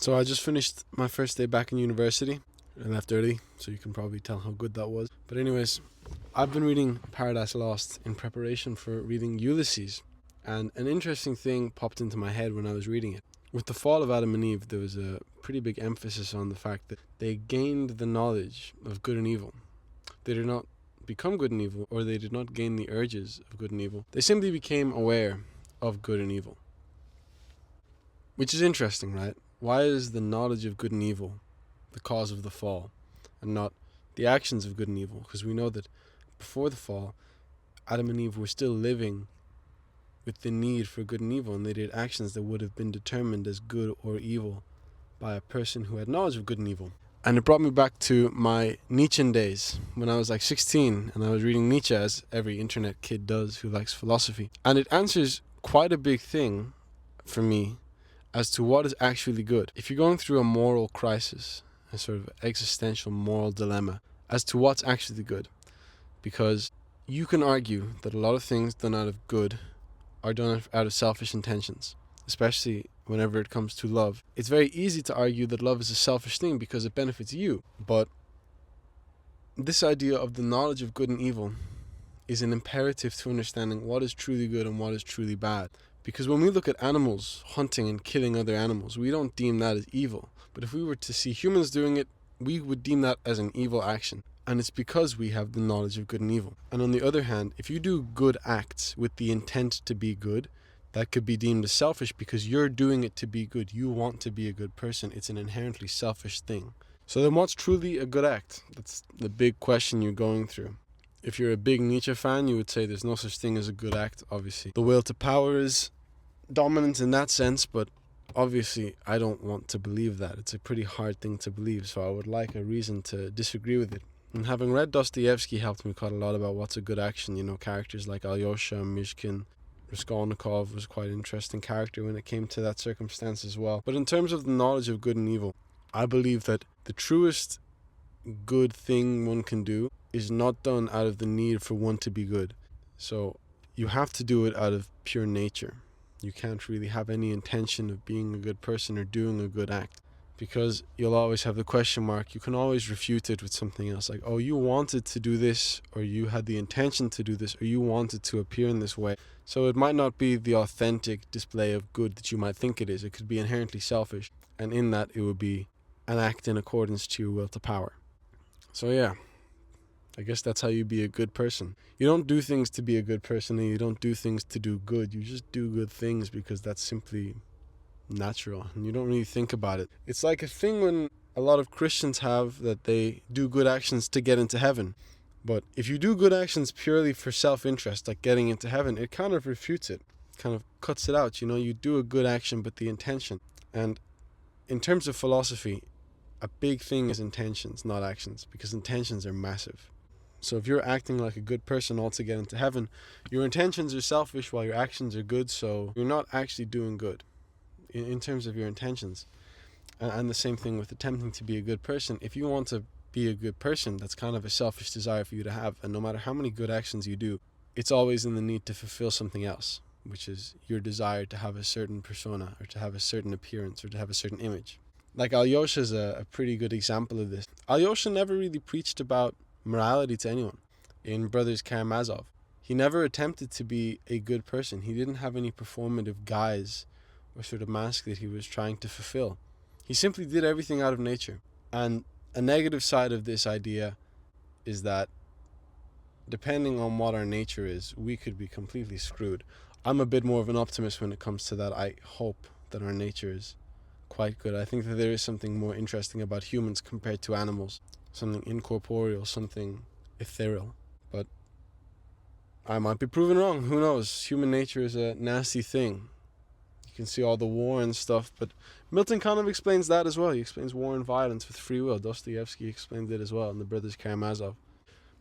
So I just finished my first day back in university. I left early, so you can probably tell how good that was. But anyways, I've been reading Paradise Lost in preparation for reading Ulysses. And an interesting thing popped into my head when I was reading it. With the fall of Adam and Eve, there was a pretty big emphasis on the fact that they gained the knowledge of good and evil. They did not become good and evil, or they did not gain the urges of good and evil. They simply became aware of good and evil. Which is interesting, right? Why is the knowledge of good and evil the cause of the fall and not the actions of good and evil? Because we know that before the fall, Adam and Eve were still living with the need for good and evil, and they did actions that would have been determined as good or evil by a person who had knowledge of good and evil. And it brought me back to my Nietzschean days when I was like 16 and I was reading Nietzsche, as every internet kid does who likes philosophy. And it answers quite a big thing for me as to what is actually good. If you're going through a moral crisis, a sort of existential moral dilemma as to what's actually good, because you can argue that a lot of things done out of good are done out of selfish intentions, especially whenever it comes to love. It's very easy to argue that love is a selfish thing because it benefits you, but this idea of the knowledge of good and evil is an imperative to understanding what is truly good and what is truly bad. Because when we look at animals hunting and killing other animals, we don't deem that as evil. But if we were to see humans doing it, we would deem that as an evil action. And it's because we have the knowledge of good and evil. And on the other hand, if you do good acts with the intent to be good, that could be deemed as selfish because you're doing it to be good. You want to be a good person. It's an inherently selfish thing. So then what's truly a good act? That's the big question you're going through. If you're a big Nietzsche fan, you would say there's no such thing as a good act, obviously. The will to power is dominant in that sense, but obviously I don't want to believe that. It's a pretty hard thing to believe, so I would like a reason to disagree with it. And having read Dostoevsky helped me quite a lot about what's a good action. You know, characters like Alyosha, Mishkin, Raskolnikov was quite an interesting character when it came to that circumstance as well. But in terms of the knowledge of good and evil, I believe that the truest good thing one can do is not done out of the need for one to be good. So you have to do it out of pure nature. You can't really have any intention of being a good person or doing a good act, because you'll always have the question mark. You can always refute it with something else, like, oh, you wanted to do this, or you had the intention to do this, or you wanted to appear in this way. So it might not be the authentic display of good that you might think it is. It could be inherently selfish, and in that it would be an act in accordance to your will to power. So yeah, I guess that's how you be a good person. You don't do things to be a good person, and you don't do things to do good. You just do good things because that's simply natural, and you don't really think about it. It's like a thing when a lot of Christians have, that they do good actions to get into heaven. But if you do good actions purely for self-interest, like getting into heaven, it kind of refutes it, kind of cuts it out. You know, you do a good action, but the intention. And in terms of philosophy, a big thing is intentions, not actions, because intentions are massive. So if you're acting like a good person all to get into heaven, your intentions are selfish while your actions are good, so you're not actually doing good in terms of your intentions. And the same thing with attempting to be a good person. If you want to be a good person, that's kind of a selfish desire for you to have, and no matter how many good actions you do, it's always in the need to fulfill something else, which is your desire to have a certain persona, or to have a certain appearance, or to have a certain image. Like Alyosha is a pretty good example of this. Alyosha never really preached about morality to anyone in Brothers Karamazov. He never attempted to be a good person. He didn't have any performative guise or sort of mask that he was trying to fulfill. He simply did everything out of nature. And a negative side of this idea is that depending on what our nature is, we could be completely screwed. I'm a bit more of an optimist when it comes to that. I hope that our nature is quite good. I think that there is something more interesting about humans compared to animals. Something incorporeal, something ethereal. But I might be proven wrong. Who knows? Human nature is a nasty thing. You can see all the war and stuff, but Milton kind of explains that as well. He explains war and violence with free will. Dostoevsky explained it as well in the Brothers Karamazov.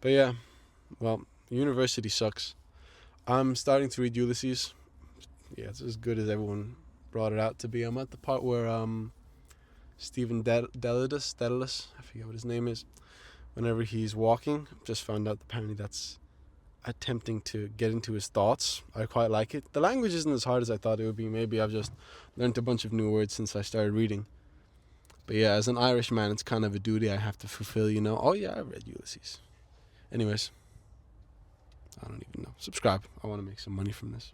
But yeah, well, university sucks. I'm starting to read Ulysses. Yeah, it's as good as everyone brought it out to be. I'm at the part where Stephen Dedalus, I forget what his name is, whenever he's walking, just found out apparently that's attempting to get into his thoughts. I quite like it. The language isn't as hard as I thought it would be. Maybe I've just learned a bunch of new words since I started reading. But yeah, as an Irish man, it's kind of a duty I have to fulfill, you know. Oh yeah, I read Ulysses. Anyways, I don't even know. Subscribe. I want to make some money from this.